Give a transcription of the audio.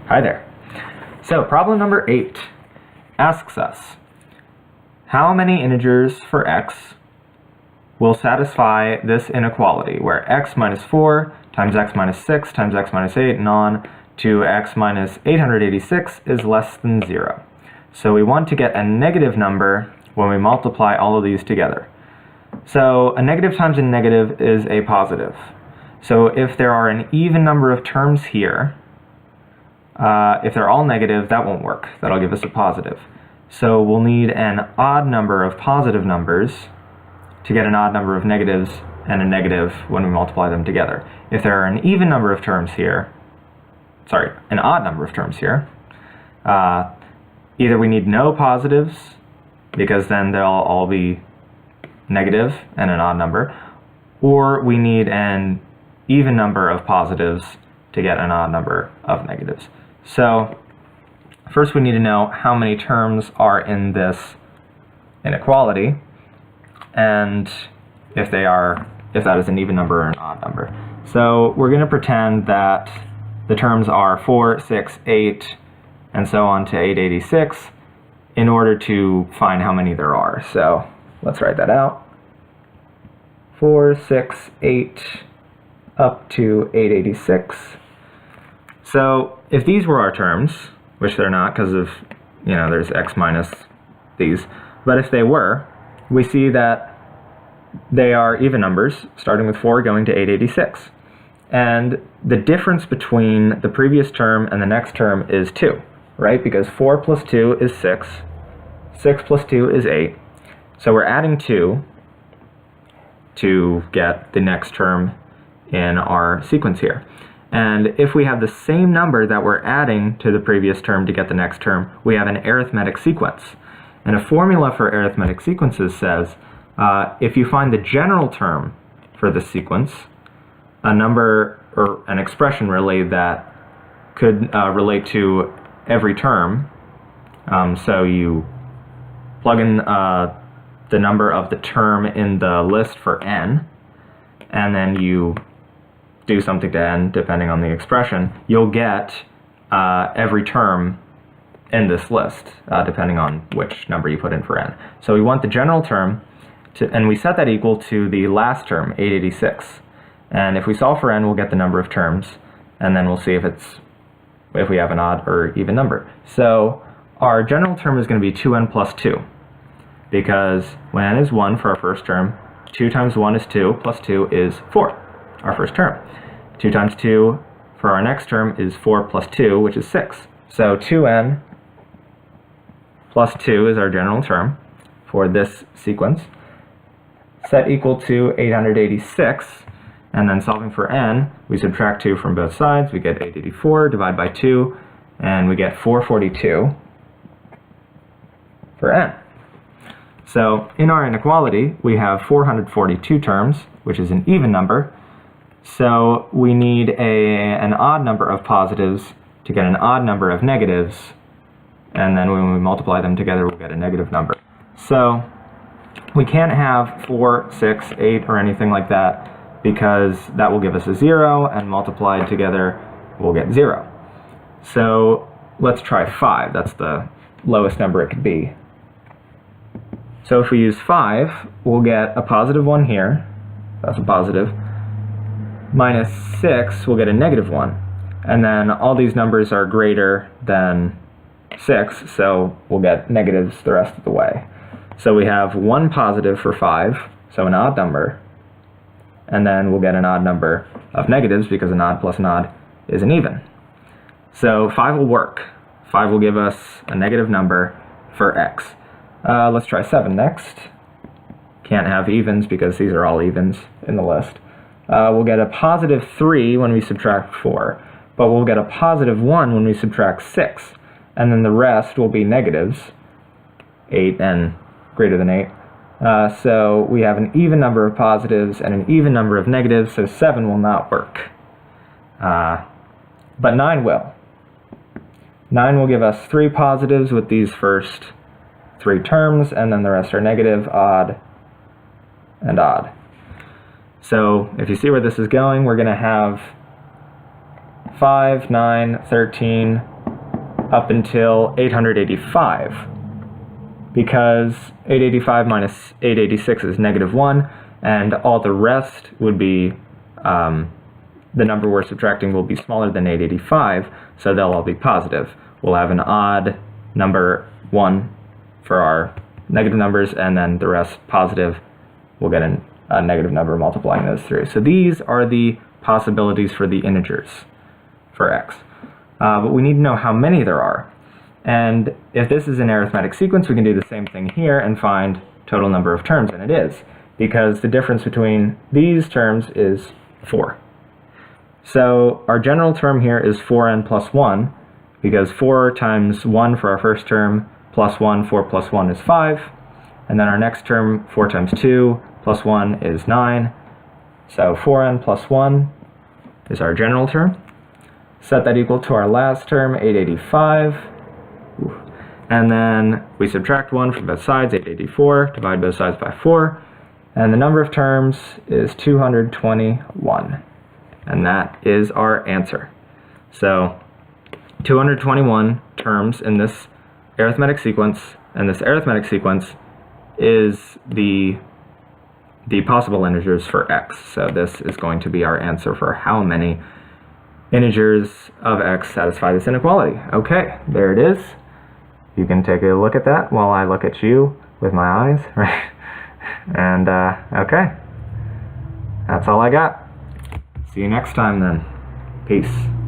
Hi there. So problem number 8 asks us, how many integers for x will satisfy this inequality where x minus 4 times x minus 6 times x minus 8 and on to x minus 886 is less than 0. So we want to get a negative number when we multiply all of these together. So a negative times a negative is a positive. So if there are an even number of terms here, if they're all negative, that won't work. That'll give us a positive. So we'll need an odd number of positive numbers to get an odd number of negatives and a negative when we multiply them together. If there are an even number of terms here, an odd number of terms here, either we need no positives, because then they'll all be negative and an odd number, or we need an even number of positives to get an odd number of negatives. So first we need to know how many terms are in this inequality, and if that is an even number or an odd number. So we're going to pretend that the terms are 4, 6, 8, and so on to 886 in order to find how many there are. So let's write that out. 4, 6, 8, up to 886. So if these were our terms, which they're not because of, there's x minus these, but if they were, we see that they are even numbers, starting with 4 going to 886. And the difference between the previous term and the next term is 2, right? Because 4 plus 2 is 6, 6 plus 2 is 8. So we're adding 2 to get the next term in our sequence here. And if we have the same number that we're adding to the previous term to get the next term, we have an arithmetic sequence. And a formula for arithmetic sequences says, if you find the general term for the sequence, a number or an expression really that could relate to every term, so you plug in the number of the term in the list for n, and then you do something to n depending on the expression, you'll get every term in this list depending on which number you put in for n. So we want the general term and we set that equal to the last term, 886. And if we solve for n, we'll get the number of terms, and then we'll see if we have an odd or even number. So our general term is going to be 2n plus 2, because when n is 1 for our first term, 2 times 1 is 2, plus 2 is 4, our first term. 2 times 2 for our next term is 4 plus 2, which is 6. So 2n plus 2 is our general term for this sequence, set equal to 886, and then solving for n, we subtract 2 from both sides, we get 884, divide by 2, and we get 442 for n. So in our inequality, we have 442 terms, which is an even number. So we need an odd number of positives to get an odd number of negatives, and then when we multiply them together, we'll get a negative number. So we can't have 4, 6, 8, or anything like that, because that will give us a 0, and multiplied together, we'll get 0. So let's try 5. That's the lowest number it could be. So if we use 5, we'll get a positive 1 here. That's a positive. Minus 6, we'll get a negative 1. And then all these numbers are greater than 6, so we'll get negatives the rest of the way. So we have 1 positive for 5, so an odd number. And then we'll get an odd number of negatives, because an odd plus an odd is an even. So 5 will work. 5 will give us a negative number for x. Let's try 7 next. Can't have evens because these are all evens in the list. We'll get a positive 3 when we subtract 4, but we'll get a positive 1 when we subtract 6, and then the rest will be negatives, 8 and greater than 8. So we have an even number of positives and an even number of negatives, so 7 will not work. But 9 will. 9 will give us 3 positives with these first 3 terms, and then the rest are negative, odd, and odd. So if you see where this is going, we're going to have 5, 9, 13, up until 885, because 885 minus 886 is -1, and all the rest would be, the number we're subtracting will be smaller than 885, so they'll all be positive. We'll have an odd number 1 for our negative numbers, and then the rest positive. We'll get a negative number multiplying those through. So these are the possibilities for the integers for x. But we need to know how many there are. And if this is an arithmetic sequence, we can do the same thing here and find total number of terms, and it is, because the difference between these terms is 4. So our general term here is 4n plus 1, because 4 times 1 for our first term plus 1, 4 plus 1 is 5. And then our next term, 4 times 2 plus 1 is 9. So 4n plus 1 is our general term. Set that equal to our last term, 885. And then we subtract 1 from both sides, 884, divide both sides by 4. And the number of terms is 221. And that is our answer. So 221 terms in this arithmetic sequence, and this arithmetic sequence is the possible integers for x. So this is going to be our answer for how many integers of x satisfy this inequality. Okay, there it is. You can take a look at that while I look at you with my eyes, right? And okay, that's all I got. See you next time then. Peace.